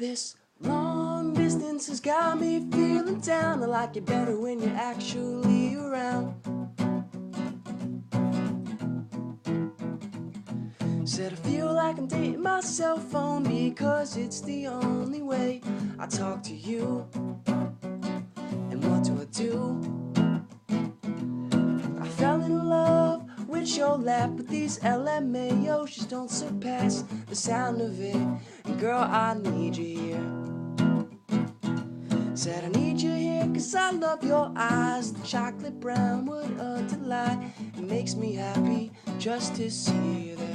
This long distance has got me feeling down. I like it better when you're actually around. Said I feel like I'm dating my cell phone because it's the only way I talk to you. And what do? I fell in love with your laugh, but these LMAOs just don't surpass the sound of it. And girl, I need you here. Said I need you here cause I love your eyes. The chocolate brown, what a delight. It makes me happy just to see you there.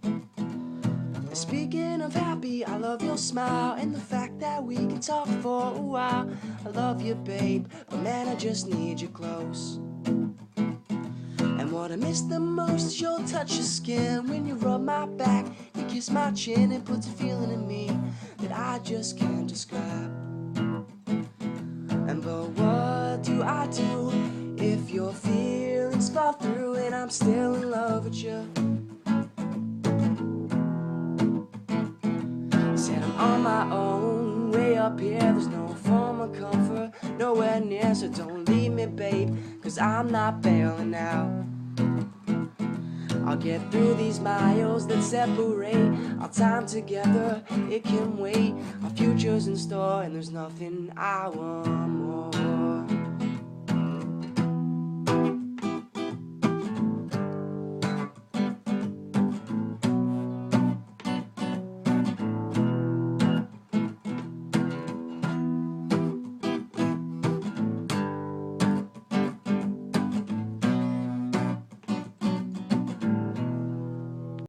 And speaking of happy, I love your smile and the fact that we can talk for a while. I love you, babe, but man, I just need you close. And what I miss the most is your touch of skin. When you rub my back, you kiss my chin. It puts a feeling in me that I just can't describe. And but what do I do if your feelings fall through and I'm still in love with you? Said I'm on my own, way up here. There's no form of comfort, nowhere near. So don't leave me, babe, cause I'm not bailing out. I'll get through these miles that separate our time together. It can wait, our future's in store, and there's nothing I want more.